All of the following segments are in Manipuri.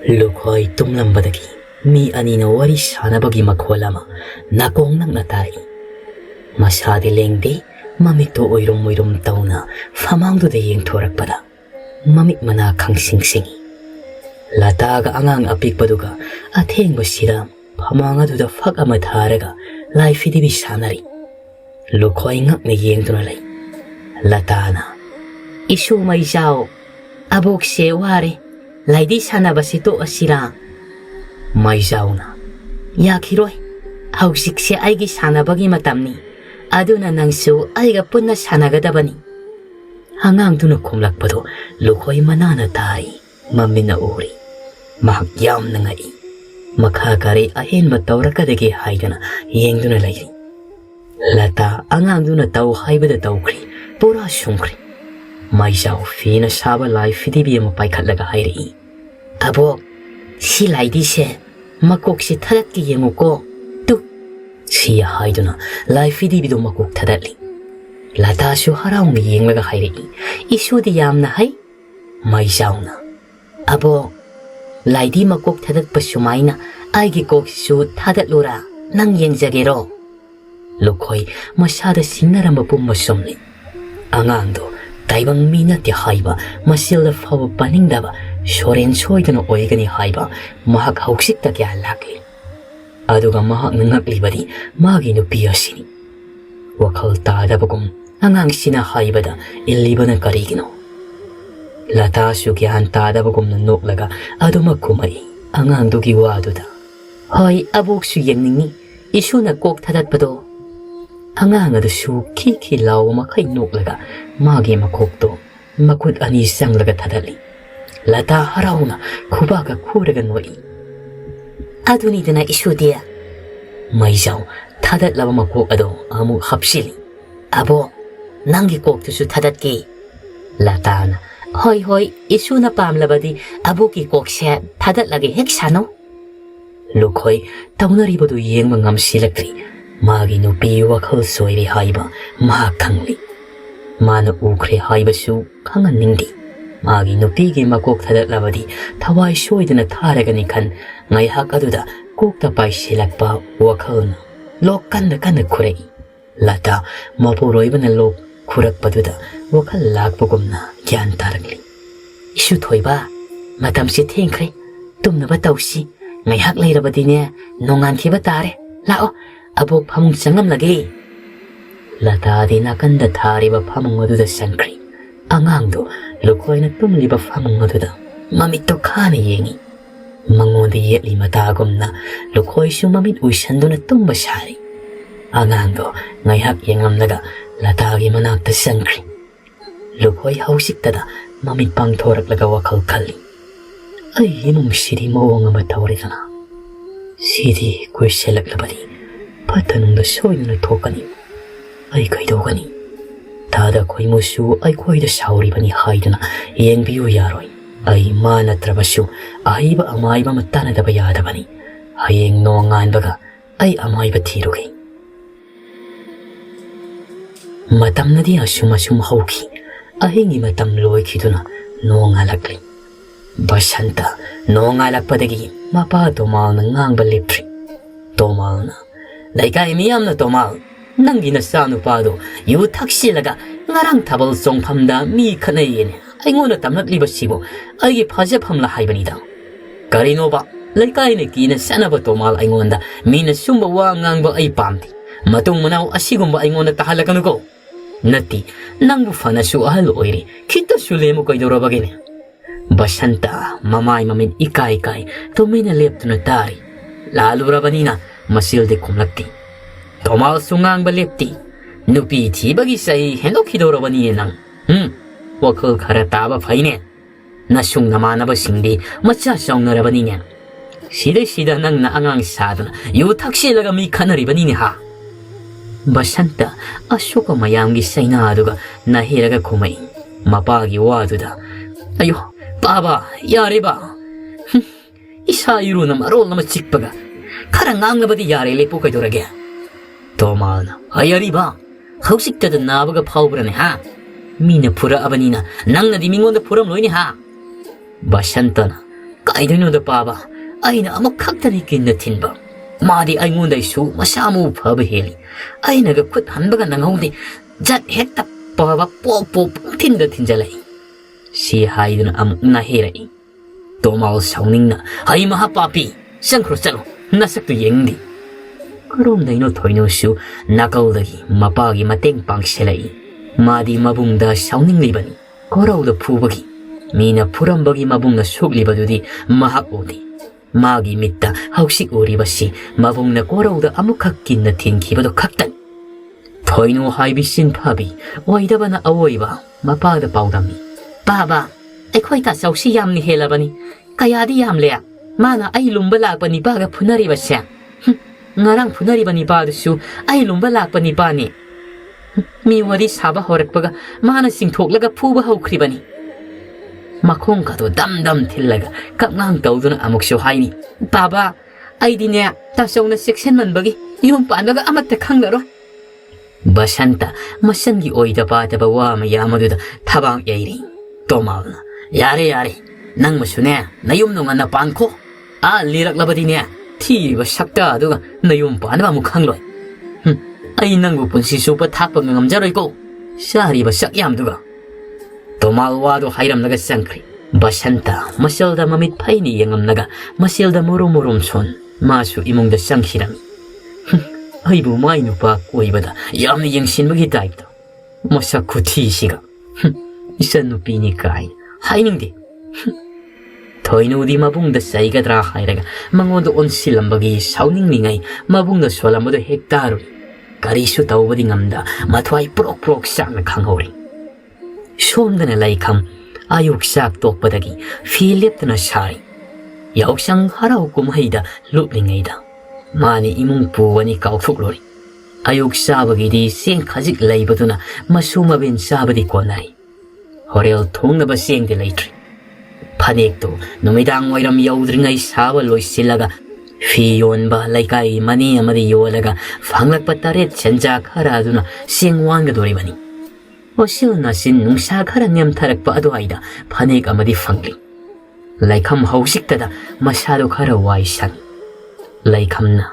Lukhoi tumlambadagi mi anina wari sanabagi makholama nakong nang natai. Masadi lengde mamito oirom tauna famangdo de yeng thorakpada mamit mana khangsingi. Lataga angang apikpaduga athengba siram famanga duda fak ama tharaga laifidi bi sanari. Lukhoi ngakne yengduna lai. Latana isu mai jao abok se ware laidi sanabasi to asira. Mai jauna yakiroi hausikse aigi sanabagi matamni aduna nangsu aiga punna sanagadabani. Hangangduna khumlakpado lukhoi manana tai mamina uri mahak yamna ngai makha kare ahenba tawrakadagi haidana yengduna lairi. Lata angangduna taw haibada tawkri pura shungkri. Mai jao fina saba lai fidibi ama paikhatlaga hairi. Abo si laidi se makok si thadat ki yenguko tu si haiduna lai fidibi do makok thadali. Lata shu haraung yenglaga hairi. Isu di yamna hai mai jao na. Abo laidi makok thadat pasumaina aigi kok su thadat lura nang yengjagero. Lukhoi masada sinaramba pumma somni. Angangdo taibang mina ti haiba masilda fawa paningdaba shoren soidana oigani haiba mahak hausikta kya lakli. Aduga mahak nangaklibadi magi nupi asini. Wakhal tadabagum angang sina haibada illibana karigino. Lata su kyan tadabagum na noklaga aduma kumari angangdugi waduda. Hoy abok su yengningi isu na kok thadat pado. Anganga da su kiki law makai noklaga magi makokto makut ani sanglaga thadali. Lata harauna kubaga kuraga noi. Aduni dana isu dia. Mai jao thadat laba makok ado amu hapsili. Abo nangi kok tu su thadat ki. Lata na hoi isu na pamlabadi abu ki kok se thadat lagi hek sano. Lukhoi taunaribadu yengma ngamsilakri. Magi nupi wakhal soiri haiba maha khangli. Mana ukre haiba su khangan ningdi. Magi nupi gi makok thadat labadi thawai soidana tharagani khan ngai hak aduda kokta pai silakpa wakhal na lok kanna khurei. Lata mapuroibana lok khurakpaduda wakhal lakpagumna gyan taragli. Isu thoiba matam si thengkhre tumnaba tausi ngai hak leirabadine nongan khiba tare lao abok phamung sangam lagi. Lata di nakanda thariba phamung aduda sankri. Angangdo lukhoi na tumliba phamung aduda mamit to khani yengi. Mangonda yetli matagumna lukhoi su mamit uisanduna tumba sari. Angangdo ngaihak yengamnaga lata gi manakta sankri. Lukhoi hausiktada mamit pangthoraklaga wakhal khalli. Ay inum sidi mawanga matawridana. Sidi kuiselaklabadi patanungda soidana thokani. Ay kaidogani. Tada koi musu ay koida sauribani haidana yengbiu yaroi. Ay manatrabasu aiba amaiba matanadaba yadabani. Hayeng nonganbaga ay amaiba thirugi. Matamnadi asum hauki. Ahingi matam loikiduna nongalakli. Basanta nongalakpadagi mapa tomal na ngangba lipri. Tomal na laikai miyam na tomal nangi na sanu pado yu taksilaga ngarang tabal songpamda mi khanayin aingona tamnakliba sibo aigi phajaphamla haibanida. Karino ba laikai ne kina sanaba tomal aingonda mina sumba wa ngangba ai pamti. Matung manaw asigumba aingona tahalakanuko. Nati nangbu fanasu ahal oiri kita sulemo kaidorabagine. Basanta mamay mamin ikai tumina leptuna tari. Lalo rabanina masilde kumlakti. Tomal sungang balepti. Nupi ti bagi say henok hidorabani nang. Wakal karataba faine. Nasung namana ba singdi macha song narabani niya. Sida nang naangang sadana yu taksi laga mi kanaribani ni ha. Basanta asuka mayamgi sayna aduga nahiraga kumay. Mapagi waduda. Ayo Baba, yari ba? Isa yuro na marol na matsikpaga. Karangang na ba di yari lepo kay durage? Tomal na, ayari ba? Hausik tada nabaga paubra ni ha? Mina pura abanina, nang nadimingon na puram loy ni ha? Basanta na, Kaidinoda paba, aina amok kaktani kinna tinba. Madi aingonda isu masamu phaba heli. Aina ga khut hanbaga nangaudi jat hekta paba pop tinda tinjalai. Si haiduna amuk na herai. Tomal sauningna ai maha papi sangkhro chalo nasaktu yengdi. Karom daino thoino su nakaudagi mapagi mateng pangselai. Madi mabungda sauning libani. Korauda phubagi. Mina purambagi mabungna suklibadudi mahak udi. Magi mitta hausik uribasi mabungna korauda amukhak kinna thinkibado khaktan. Thoino haibisin phabi oidabana awoiba mapada paudami. Baba aikhoi ta sausi yamni helabani kayadi yamle mana ai lumba lakpani baga phunari basya. Ngarang phunari bani badusu ai lumba lakpani bani. Mi wari saba horakpaga mana singthoklaga phuba haukribani. Makhong ka to dam thillaga kapngang tawduna amukso haini. Baba aidine tasawna section manbagi yum panaga amatta khanglaro. Basanta masangi oida pataba wa mayamaduda thabang yairi. Tomalna yare nang masune nayum no ngana panko a liraklabadine thi ba sakta aduga nayum panaba mukhangloi. Ai nangbu punsi supa thakpa ngamjaroi ko sari ba sakyamduga. Tomal wado hairamnaga sangkri. Basanta masilda mamit phaini yengamnaga masilda morom son masu imungda sangkhirami. Aibu mai nupa koibada yamni yengsinbagi type masak khuthi siga. Isan nupini kai hainingde. Thoinudi mabungda saigadra hairaga mangondo onsilambagi sauningningai mabungda solamado hektaru. Karisu tawbadi ngamda mathwai prok sakna khanghori. Somdana Leikham ayuk sak tokpadagi fileptana sari. Yauksang harau kumhaida luplingaida. Mani imung puwani kauthuklori. Ayuk sabagidi seng khajik laibaduna masuma bin sabadi konai. Horel thongnaba sengde leitri. Phanekto numidang wairam yaudringai saba loisilaga fi yonba laikai mani amadi yolaga fanglakpa taret chanja khara aduna sengwanga doribani. Osil nasin nungsa khara nyamtharakpa aduaida phanek amadi fangli. Leikham hausiktada masado khara waisan. Leikhamna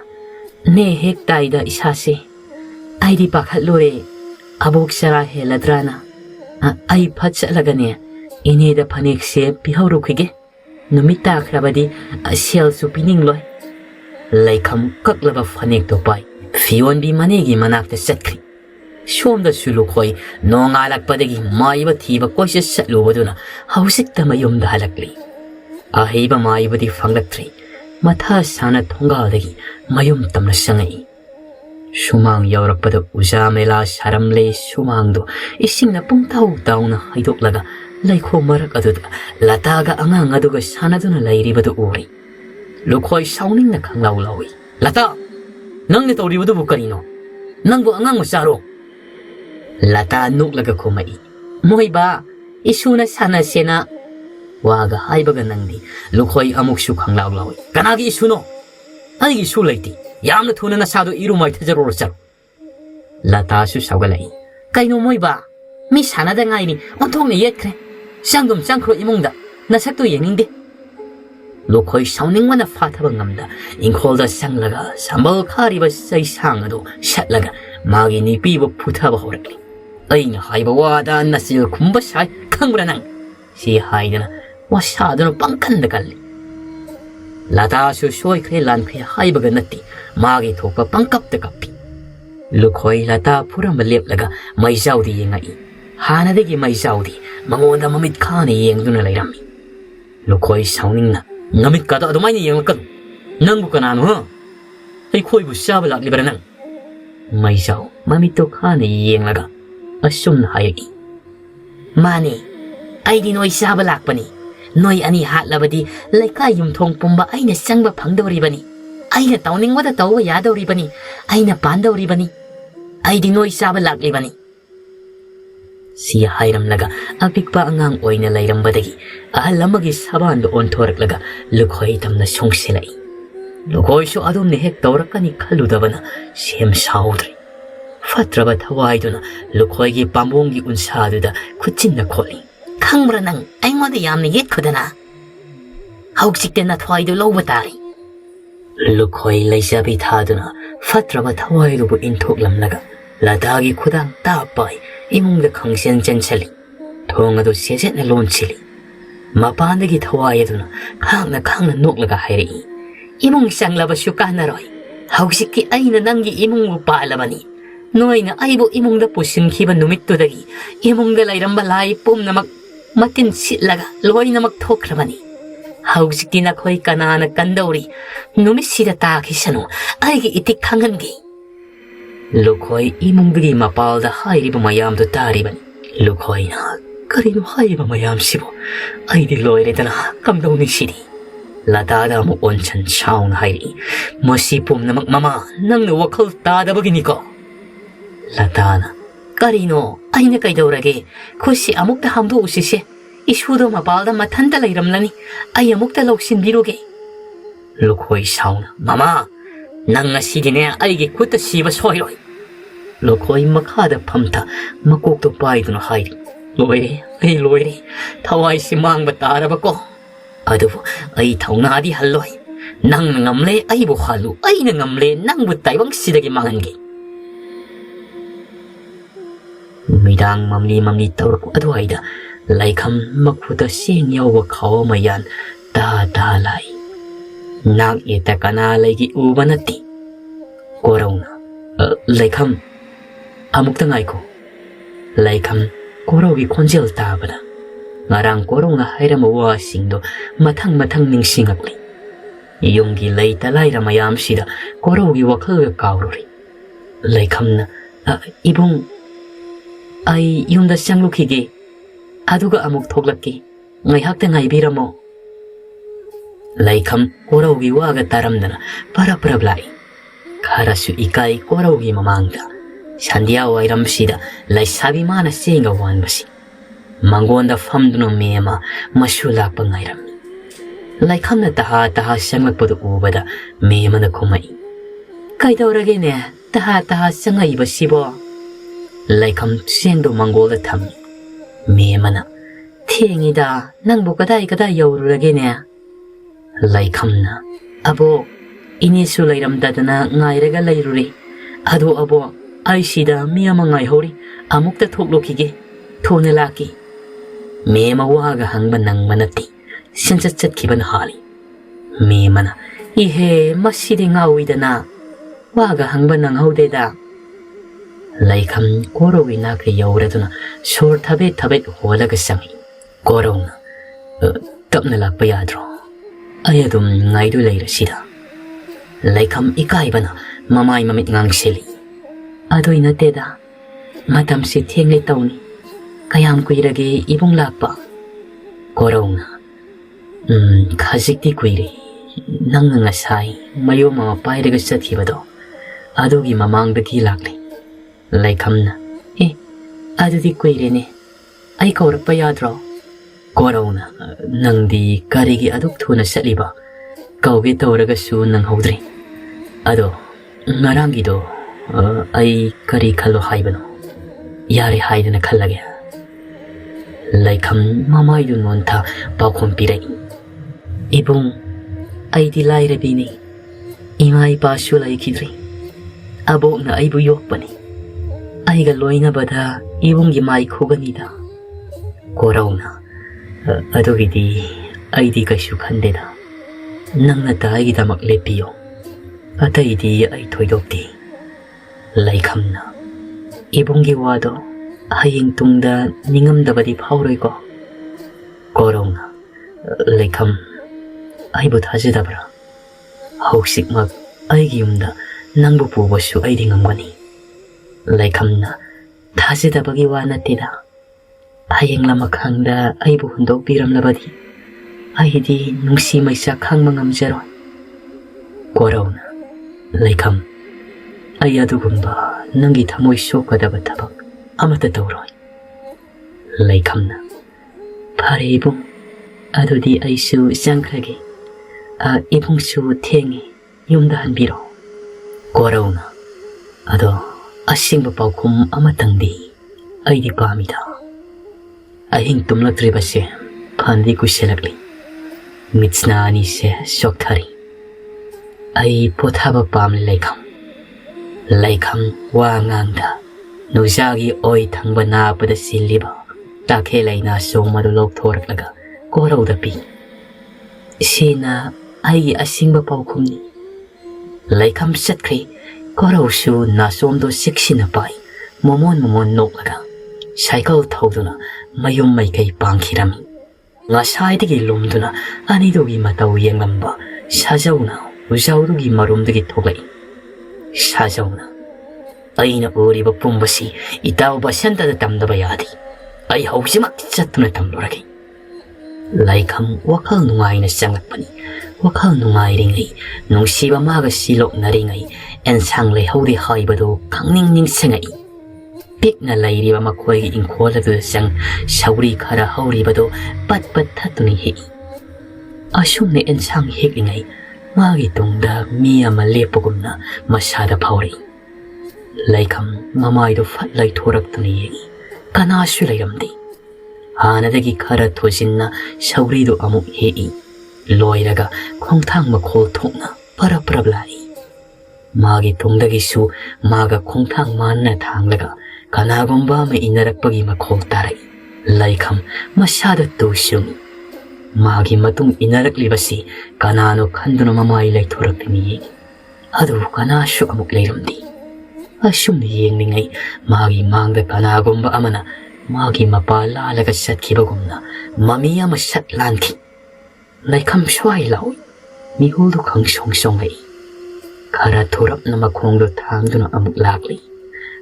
ne hek taida isase aidi pakhatlore abok sara heladrana. Ai phatsalagane ineda phanek se pihaurukige numita khrabadi sel su piningloi. Leikham kaklaba phanek to pai fion bi manegi manakta satkri. Somda sulukhoi nongalakpadagi maiba thiba koise satlubaduna hausikta mayumda halakli. Ahiba maibadi fanglaktri matha sana thongadagi mayum tamna sangai. Sumang yaurakpada ujamela saramle sumangdo isingna pungtau tauna haidoklaga laikho marak aduda lataga angang aduga sanaduna lairibadu uri. Lukhoi sauningna khanglau lawi. Lata nangni tawribadu bukarino nangbu angang masaro. Lata nuklaga kumai. Moiba isuna sana sena waga haibaga nangdi lukhoi amuksu khanglau lawi. Kanagi isuno aigi isu laiti. Yamna thuna nasado irumai thajaror char. Lata su sagalai. Kaino moiba mi sanada ngaini onthongna yetkre. Sangdum sangkhro imungda nasaktu yeningde. Lukhoi sauningwana fathaba ngamda ingkholda sanglaga sambal khariba sai sangado shatlaga magi nipiba phuthaba horakli. Aina haiba wada nasil khumba sai khangbra nang. Si haidana wasadana pangkanda kalli. Lata su soi kre lan kre haibaga natti magi thokpa pangkapta kappi. Lukhoi lata puramba leplaga maisaudi yengai. Hanadagi maisaudi mangonda mamit khane yengduna lairami. Lukhoi sauningna ngamit kada adumaini yengakan. Nangbu kanano ha? Ai khoi bu saba laklibara nang. Maisau mamito khane yenglaga asumna hayagi. Mani aidi noi saba lakpani. Noi ani hatlabadi laikai yumthong pumba aina sangba phangdoribani. Aina tawningwada tawba yadoribani. Aina pandoribani. Aidi noi saba laklibani. Si hairamlaga apikpa angang oina lairambadagi ahal amagi sabando onthoraklaga lukhoi tamna songselai. Lukhoi su adumne hek tawrakani khaludabana sem saudri. Fatraba thawaiduna lukhoi gi pambongi unsaduda khutchinna kholi. Khangbra nang aingwada yamna yetkhodana. ꯍꯧꯖꯤꯛꯇ ꯅꯊ꯭ꯋꯥꯏꯗꯨ ꯂꯧꯕ ꯇꯥꯔꯤ ꯂꯨꯈꯣꯏ ꯂꯩꯖꯕꯤ ꯊꯥꯗꯨꯅ ꯐꯠꯇ꯭ꯔꯕ ꯊꯋꯥꯏꯗꯨꯕꯨ ꯏꯟꯊꯣꯛꯂꯝꯂꯒ ꯂꯇꯥꯒꯤ ꯈꯨꯗꯥꯡ ꯇꯥꯞꯄ ꯏꯃꯨꯡꯗ ꯈꯪꯆꯦꯟ ꯆꯦꯟꯁꯤꯜꯂꯤ ꯊꯣꯡ ꯑꯗꯨ ꯁꯦꯖꯦꯠꯅ ꯂꯣꯟꯁꯤꯜꯂꯤ ꯃꯄꯥꯟꯗꯒꯤ ꯊꯋꯥꯏ ꯑꯗꯨꯅ ꯈꯥꯡꯅ ꯅꯣꯛꯂꯒ ꯍꯥꯏꯔꯛꯏ ꯏꯃꯨꯡ ꯆꯪꯂꯕꯁꯨ ꯀꯥꯟꯅꯔꯣꯏ ꯍꯧꯖꯤꯛꯇꯤ ꯑꯩꯅ ꯅꯪꯒꯤ ꯏꯃꯨꯡꯕꯨ ꯄꯥꯜꯂꯕꯅꯤ ꯅꯣꯏꯅ ꯑꯩꯕꯨ ꯏꯃꯨꯡꯗ ꯄꯨꯁꯤꯟꯈꯤꯕ ꯅꯨꯃꯤꯠꯇꯨꯗꯒꯤ ꯏꯃꯨꯡꯗ ꯂꯩꯔꯝꯕ ꯂꯥꯏ ꯄꯨꯝꯅꯃꯛ ꯃꯇꯤꯟ ꯁꯤꯠꯂꯒ ꯂꯣꯏꯅꯃꯛ ꯊꯣꯛꯈ꯭ꯔꯕꯅꯤ ꯍꯧꯖꯤꯛꯇꯤ ꯅꯈꯣꯏ ꯀꯅꯥꯅ ꯀꯟꯗꯧꯔꯤ ꯅꯨꯃꯤꯠꯁꯤꯗ ꯇꯥꯈꯤꯁꯅꯨ ꯑꯩꯒꯤ ꯏꯇꯤꯛ ꯈꯪꯍꯟꯒꯦ ꯂꯨꯈꯣꯏ ꯏꯃꯨꯡꯗꯒꯤ ꯃꯄꯥꯜꯗ ꯍꯥꯏꯔꯤꯕ ꯃꯌꯥꯝꯗꯨ ꯇꯥꯔꯤꯕꯅꯤ ꯂꯨꯈꯣꯏꯅ ꯀꯔꯤꯅꯣ ꯍꯥꯏꯔꯤꯕ ꯃꯌꯥꯝꯁꯤꯕꯨ ꯑꯩꯗꯤ ꯂꯣꯏꯔꯦꯗꯅ ꯀꯝꯗꯧꯅꯤ ꯁꯤꯗꯤ ꯂꯇꯥꯗ ꯑꯃꯨꯛ ꯑꯣꯟꯁꯟ ꯁꯥꯎꯅ ꯍꯥꯏꯔꯛꯏ ꯃꯁꯤ ꯄꯨꯝꯅꯃꯛ ꯃꯃꯥ ꯅꯪꯅ ꯋꯥꯈꯜ ꯇꯥꯗꯕꯒꯤꯅꯤꯀꯣ ꯂꯇꯥꯅ ꯀꯔꯤꯅꯣ ꯑꯩꯅ ꯀꯩꯗꯧꯔꯒꯦ ꯈꯨꯠꯁꯤ ꯑꯃꯨꯛꯇ ꯍꯥꯝꯗꯣꯛꯎꯁꯤꯁꯦ ꯏꯁꯨꯗꯣ ꯃꯄꯥꯜꯗ ꯃꯊꯟꯇ ꯂꯩꯔꯝꯂꯅꯤ ꯑꯩ ꯑꯃꯨꯛꯇ ꯂꯧꯁꯤꯟꯕꯤꯔꯨꯒꯦ ꯂꯨꯈꯣꯏ ꯁꯥꯎꯅ ꯃꯃꯥ ꯅꯪ ꯉꯁꯤꯗꯤꯅꯦ ꯑꯩꯒꯤ ꯈꯨꯠꯇ ꯁꯤꯕ ꯁꯣꯏꯔꯣꯏ ꯂꯨꯈꯣꯏ ꯃꯈꯥꯗ ꯐꯝꯊ ꯃꯀꯣꯛꯇꯣ ꯄꯥꯏꯗꯨꯅ ꯍꯥꯏꯔꯤ ꯂꯣꯏꯔꯦ ꯑꯩ ꯂꯣꯏꯔꯦ ꯊꯋꯥꯏꯁꯤ ꯃꯥꯡꯕ ꯇꯥꯔꯕꯀꯣ ꯑꯗꯨꯕꯨ ꯑꯩ ꯊꯧꯅꯥꯗꯤ ꯍꯜꯂꯣꯏ ꯅꯪꯅ ꯉꯝꯂꯦ ꯑꯩꯕꯨ ꯍꯥꯜꯂꯨ ꯑꯩꯅ ꯉꯝꯂꯦ ꯅꯪꯕꯨ ꯇꯥꯏꯕꯪꯁꯤꯗꯒꯤ ꯃꯥꯡꯍꯟꯒꯦ ꯅꯨꯃꯤꯗꯥꯡ ꯃꯝꯂꯤ ꯇꯧꯔꯛꯄ ꯑꯗꯨꯋꯥꯏꯗ ꯂꯩꯈꯝ ꯃꯈꯨꯠꯇ ꯆꯦꯡ ꯌꯥꯎꯕ ꯈꯥꯎ ꯑꯃ ꯌꯥꯟ ꯇꯥ ꯂꯥꯛꯏ ꯅꯥꯛ ꯌꯦꯠꯇ ꯀꯅꯥ ꯂꯩꯒꯤ ꯎꯕ ꯅꯠꯇꯦ ꯀꯣꯔꯧꯅ ꯂꯩꯈꯝ ꯑꯃꯨꯛꯇ ꯉꯥꯏꯈꯣ ꯂꯩꯈꯝ ꯀꯣꯔꯧꯒꯤ ꯈꯣꯟꯖꯦꯜ ꯇꯥꯕꯗ ꯉꯔꯥꯡ ꯀꯣꯔꯧꯅ ꯍꯥꯏꯔꯝꯕ ꯋꯥꯁꯤꯡꯗꯣ ꯃꯊꯪ ꯅꯤꯡꯁꯤꯡꯉꯛꯂꯤ ꯌꯨꯝꯒꯤ ꯂꯩꯇ ꯂꯥꯏꯔ ꯃꯌꯥꯝꯁꯤꯗ ꯀꯣꯔꯧꯒꯤ ꯋꯥꯈꯜꯒ ꯀꯥꯎꯔꯨꯔꯤ ꯂꯩꯈꯝꯅ ꯏꯕꯨꯡ ꯑꯩ ꯌꯨꯝꯗ ꯆꯪꯂꯨꯈꯤꯒꯦ ꯑꯗꯨꯒ ꯑꯃꯨꯛ ꯊꯣꯛꯂꯛꯀꯦ ꯉꯥꯏꯍꯥꯛꯇ ꯉꯥꯏꯕꯤꯔꯝꯃꯣ ꯂꯩꯈꯝ ꯀꯣꯔꯧꯒꯤ ꯋꯥꯒ ꯇꯥꯔꯝꯗꯅ ꯄꯔꯞ ꯂꯥꯛꯏ ꯈꯔꯁꯨ ꯏꯀꯥꯏ ꯀꯣꯔꯧꯒꯤ ꯃꯃꯥꯡꯗ ꯁꯟꯙ꯭ꯌꯥ ꯋꯥꯏꯔꯝꯁꯤꯗ ꯂꯩꯁꯥꯕꯤ ꯃꯥꯅ ꯆꯦꯡꯒ ꯋꯥꯟꯕꯁꯤ ꯃꯥꯡꯒꯣꯟꯗ ꯐꯝꯗꯨꯅ ꯃꯦ ꯑꯃ ꯃꯁꯨ ꯂꯥꯛꯄ ꯉꯥꯏꯔꯝꯃꯤ ꯂꯩꯈꯝꯅ ꯇꯍꯥ ꯆꯪꯂꯛꯄꯗꯨ ꯎꯕꯗ ꯃꯦ ꯑꯃꯅ ꯈꯨꯝꯃꯛꯏ ꯀꯩꯗꯧꯔꯒꯦꯅꯦ ꯇꯍꯥ ꯆꯪꯉꯛꯏꯕꯁꯤꯕꯣ ꯂꯩꯈꯝ ꯆꯦꯡꯗꯣ ꯃꯥꯡꯒꯣꯜꯗ ꯊꯝꯃꯤ ꯃꯦ ꯑꯃꯅ ꯊꯦꯡꯉꯤꯗ ꯅꯪꯕꯨ ꯀꯗꯥꯏ ꯌꯧꯔꯨꯔꯒꯦꯅꯦ ꯂꯩꯈꯝꯅ ꯑꯕꯣꯛ ꯏꯅꯦꯁꯨ ꯂꯩꯔꯝꯗꯗꯅ ꯉꯥꯏꯔꯒ ꯂꯩꯔꯨꯔꯦ ꯑꯗꯣ ꯑꯕꯣꯛ ꯑꯩ ꯁꯤꯗ ꯃꯤ ꯑꯃ ꯉꯥꯏꯍꯧꯔꯤ ꯑꯃꯨꯛꯇ ꯊꯣꯛꯂꯨꯈꯤꯒꯦ ꯊꯨꯅ ꯂꯥꯛꯀꯦ ꯃꯦ ꯑꯃ ꯋꯥꯒ ꯍꯪꯕ ꯅꯪꯕ ꯅꯠꯇꯦ ꯆꯠꯈꯤꯕꯅ ꯍꯥꯜꯂꯤ ꯃꯦ ꯑꯃꯅ ꯏꯍꯦ ꯃꯁꯤꯗꯤ ꯉꯥꯎꯏꯗꯅ ꯋꯥꯒ ꯍꯪꯕ ꯅꯪꯍꯧꯗꯦꯗ ꯂꯩꯈꯝ ꯀꯣꯔꯧꯒꯤ ꯅꯥꯛꯇ ꯌꯧꯔꯗꯨꯅ ꯁꯣꯔ ꯊꯕꯦꯠ ꯍꯣꯜꯂꯒ ꯆꯪꯏ ꯀꯣꯔꯧꯅ ꯇꯞꯅ ꯂꯥꯛꯄ ꯌꯥꯗ꯭ꯔꯣ ꯑꯩ ꯑꯗꯨꯝ ꯉꯥꯏꯗꯨ ꯂꯩꯔꯁꯤꯗ ꯂꯩꯈꯝ ꯏꯀꯥꯏꯕꯅ ꯃꯃꯥꯏ ꯃꯃꯤꯠ ꯉꯥꯡꯁꯤꯜꯂꯤ ꯑꯗꯨꯏ ꯅꯠꯇꯦꯗ ꯃꯇꯝꯁꯤ ꯊꯦꯡꯂꯦ ꯇꯧꯅꯤ ꯀꯌꯥꯝ ꯀꯨꯏꯔꯒꯦ ꯏꯕꯨꯡ ꯂꯥꯛꯄ ꯀꯣꯔꯧꯅ ꯈꯖꯤꯛꯇꯤ ꯀꯨꯏꯔꯦ ꯅꯪꯅ ꯉꯁꯥꯏ ꯃꯌꯣꯝ ꯑꯃ ꯄꯥꯏꯔꯒ ꯆꯠꯈꯤꯕꯗꯣ ꯑꯗꯨꯒꯤ ꯃꯃꯥꯡꯗꯒꯤ ꯂꯥꯛꯂꯤ ꯂꯩꯈꯝꯅ ꯑꯗꯨꯗꯤ ꯀꯨꯏꯔꯦꯅꯦ ꯑꯩ ꯀꯧꯔꯛꯄ ꯌꯥꯗ꯭ꯔꯣ ꯀꯣꯔꯧꯅ ꯅꯪꯗꯤ ꯀꯔꯤꯒꯤ ꯑꯗꯨꯛ ꯊꯨꯅ ꯆꯠꯂꯤꯕ ꯀꯧꯒꯦ ꯇꯧꯔꯒꯁꯨ ꯅꯪꯍꯧꯗ꯭ꯔꯤ ꯑꯗꯣ ꯉꯔꯥꯡꯒꯤꯗꯣ ꯑꯩ ꯀꯔꯤ ꯈꯜꯂꯣ ꯍꯥꯏꯕꯅꯣ ꯌꯥꯔꯦ ꯍꯥꯏꯗꯅ ꯈꯜꯂꯒꯦ ꯂꯩꯈꯝ ꯃꯃꯥꯏꯗꯨ ꯅꯣꯟꯊ ꯄꯥꯎꯈꯨꯝ ꯄꯤꯔꯛꯏ ꯏꯕꯨꯡ ꯑꯩꯗꯤ ꯂꯥꯏꯔꯕꯤꯅꯤ ꯏꯃꯥ ꯏꯄꯥꯁꯨ ꯂꯩꯈꯤꯗ꯭ꯔꯤ ꯑꯕꯣꯛꯅ ꯑꯩꯕꯨ ꯌꯣꯛꯄꯅꯤ ꯑꯩꯒ ꯂꯣꯏꯅꯕꯗ ꯏꯕꯨꯡꯒꯤ ꯃꯥꯏ ꯈꯨꯒꯅꯤꯗ ꯀꯣꯔꯧꯅ ꯑꯗꯨꯒꯤꯗꯤ ꯑꯩꯗꯤ ꯀꯩꯁꯨ ꯈꯟꯗꯦꯗ ꯅꯪꯅꯇ ꯑꯩꯒꯤꯗꯃꯛ ꯂꯦꯞꯄꯤꯌꯣ ꯑꯇꯩꯗꯤ ꯑꯩ ꯊꯣꯏꯗꯣꯛꯇꯦ ꯂꯩꯈꯝꯅ ꯏꯕꯨꯡꯒꯤ ꯋꯥꯗꯣ ꯍꯌꯦꯡ ꯇꯨꯡꯗ ꯅꯤꯡꯉꯝꯗꯕꯗꯤ ꯐꯥꯎꯔꯣꯏꯀꯣ ꯀꯣꯔꯧꯅ ꯂꯩꯈꯝ ꯑꯩꯕꯨ ꯊꯥꯖꯗꯕ꯭ꯔꯥ ꯍꯧꯖꯤꯛꯃꯛ ꯑꯩꯒꯤ ꯌꯨꯝꯗ ꯅꯪꯕꯨ ꯄꯨꯕꯁꯨ ꯑꯩꯗꯤ ꯉꯝꯒꯅꯤ ꯂꯩꯈꯝꯅ ꯊꯥꯖꯗꯕꯒꯤ ꯋꯥ ꯅꯠꯇꯦꯗ ꯍꯌꯦꯡ ꯂꯃꯈꯥꯡꯗ ꯑꯩꯕꯨ ꯍꯨꯟꯗꯣꯛꯄꯤꯔꯝꯂꯕꯗꯤ ꯑꯩꯗꯤ ꯅꯨꯡꯁꯤ ꯃꯩꯆꯥꯛ ꯈꯥꯡꯕ ꯉꯝꯖꯔꯣꯏ ꯀꯣꯔꯧꯅ ꯂꯩꯈꯝ ꯑꯩ ꯑꯗꯨꯒꯨꯝꯕ ꯅꯪꯒꯤ ꯊꯃꯣꯏ ꯁꯣꯛꯀꯗꯕ ꯊꯕꯛ ꯑꯃꯠꯇ ꯇꯧꯔꯣꯏ ꯂꯩꯈꯝꯅ ꯐꯔꯦ ꯏꯕꯨꯡ ꯑꯗꯨꯗꯤ ꯑꯩꯁꯨ ꯆꯪꯈ꯭ꯔꯒꯦ ꯏꯕꯨꯡꯁꯨ ꯊꯦꯡꯉꯦ ꯌꯨꯝꯗ ꯍꯟꯕꯤꯔꯣ ꯀꯣꯔꯧꯅ ꯑꯗꯣ ꯑꯁꯦꯡꯕ ꯄꯥꯎꯈꯨꯝ ꯑꯃꯇꯪꯗꯤ ꯑꯩꯗꯤ ꯄꯥꯝꯃꯤꯗ ꯑꯍꯤꯡ ꯇꯨꯝꯂꯛꯇ꯭ꯔꯤꯕꯁꯦ ꯐꯟꯗꯤ ꯀꯨꯏꯁꯤꯜꯂꯛꯂꯤ Mitsna ani se shoktari. Ai pothaba pam Leikham. Leikham wa ngangda. Nuzagi oi thangba na pada siliba. Takhe laina somadu lok thorak laga. Korau da pi. Sina ai asengba paukhumni. Leikham satkhe. Korau su na somdo siksina pai. Momon nok laga. Cycle thauduna mayum maikai pangkhirami. Ngasai lumduna anidugi matau yenglamba sajauna uzaudugi marumdugi thogai. Sajauna aina uriba pumbasi itau basanta da tamdaba yadi. Ai hausimak chattuna tamloragi. Leikham wakal nungaina sanglakpani. Wakal nungairingai nungsiba maga silok naringai ensang leihodi haibado kangning sengai. Pikna lairiba makhoi inkhola du sang sauri khara hauribado pat thatuni hi. Asumne ensang heklingai magi tungda mi ama lepogumna masada phauri. Leikham mamaido fatlai thoraktuni yegi. Kanasu lairamdi. Hanadagi khara thosinna saurido amuk hei. Loiraga khongthang makhol thokna parap lai. Magi tungdagi su maga khongthang manna thanglaga kanagomba me inarakpagi makhol tarai. Leikham masada tusumi. Magi matung inaraklibasi kanano khanduna mamai laithoraktini. Adu kanasu amuk leiramdi. Asumni yengningai magi mangda kanagomba amana magi mapa lalaga satkibagumna mami ama satlanki. Leikham swai lawi mihuldu khangsong-songai. Khara thorapna makhongdo thangduna amuk lakli.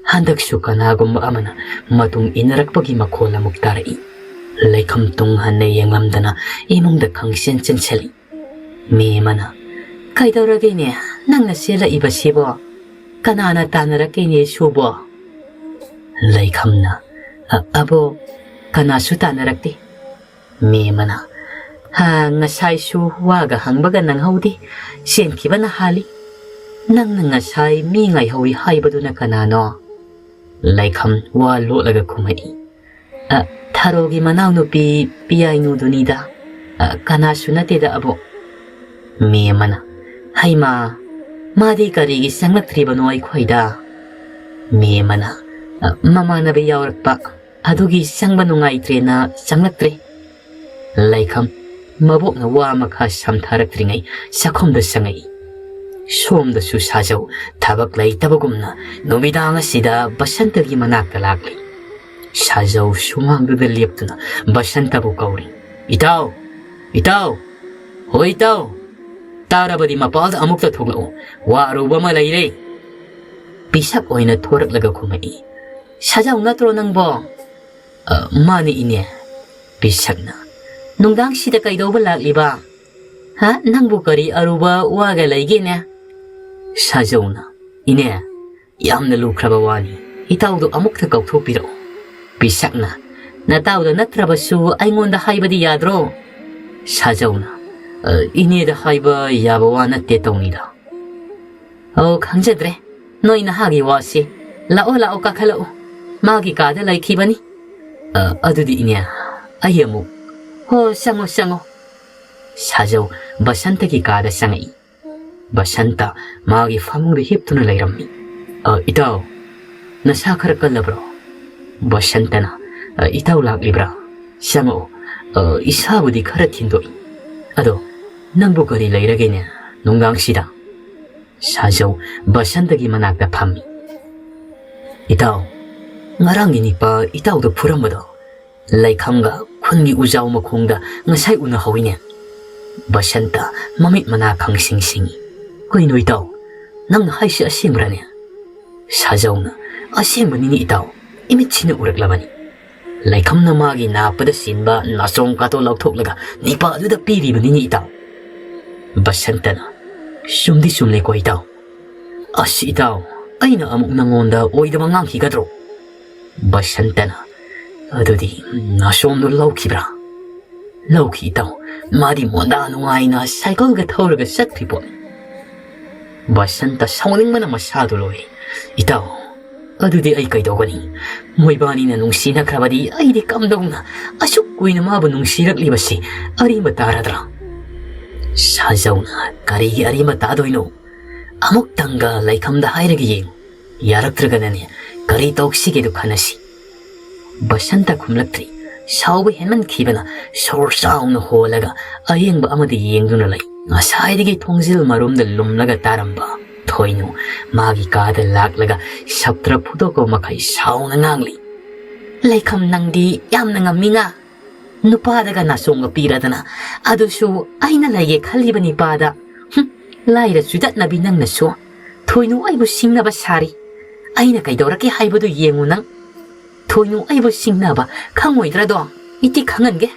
Handak su kanagomba amana matung inarakpagi makhola muktarai. Leikham tung hanne yenglamdana emungda khangsen chenchali. Me mana kaidoragene nangna sela ibasibo kanana tanarakene subo. Leikhamna abo kanasu tanarakti. Me mana ha ngasai su waga hangbaga nanghaudi senkiba na hali. Nang ngasai mi ngai hawi haibaduna kanano. Leikham wa lolaga kumai. Tharogi manau nupi piyai nudunida. Kanasu nateda abo. Me mana haima madi karigi sanglaktribano ai khoida. Me mana mama na biyawrakpa adugi sangba nungaitrena sanglaktre. Leikham mabok na wa makha samtharaktrigai sakhomda sangai. Somda su sajau thabak leitabagumna numidang asida basantagi manakta lakli. Sajau sumangduda leptuna basantabu kauri. Itaw hoi itaw tarabadi mapalda amukta thoglao wa aruba ma leire. Pisak oina thoraklaga khumai. Sajau natro nangbo. Mani ine. Pisakna nungdang sida kaidoba lakliba. Ha nangbu kari aruba waga laigene. Sajauna ine yamna lukraba wani itawdo amukta kauthopiro. Pisakna natawda natrabasu aingonda haibadi yadro. Sajauna ineda haiba yaba wa natte tawnida. Khangjadre noina hagi wasi lao kakhalao magi kada laikhibani. Adudi ine ayamu ho sango. Sajau basanta ki kada sangai. Basanta magi famungda hiptuna lairammi. Itaw nasa khara kalabro. Basantana itaw laklibra. Sango isabudi khara thindoi. Ado nangbu kari lairagene nungdangsida. Sajau basantagi manakta phammi. Itaw ngaranggi nipa itawda phuramado. Leikhamga khungi ujau makhongda ngasai una hawine. Basanta mamit mana khangsingi. Koino itaw nang haisi asembrane. Sajauna asembani ni itaw imichina uraklabani. Leikhamna magi napada sinba nasong kato lauthoklaga nipa aduda piribani ni itaw. Basantana sumdi sumle ko itaw. Asi itaw aina amuk nangonda oidama nganghigadro. Basantana adudi nasomdo laukibra. Lauki itaw madi monda nungaina cycle ga thawraga satpipo. Basanta sawningmana masado loi. Itaw adudi ai kaidogani moibani na nungsinakhrabadi aidi kamdongna asuk kuina mabu nungsiraklibasi ariba taradra. Sajauna karigi arima tadoino. Amok tanga Leikhamda hairagi yeng. Yaraktraganani kari toksigedu khanasi. Basanta khumlaktri. Sauba henman khibana sorsauna holaga ayengba amadi yengduna lai. Ngasaidagi thongzil marumda lumlaga taramba. Thoinu magi kada laklaga saptra phudoko makai sauna ngangli. Leikham nangdi yamna ngamina. Nupadaga nasonga piradana adusu aina laige khalibani pada. Laira sudat nabi nang naso. Thoinu aibu singnaba sari. Aina kaidoraki haibadu yengu nang. Thoinu aibu singnaba khangoidrado. Iti khangange.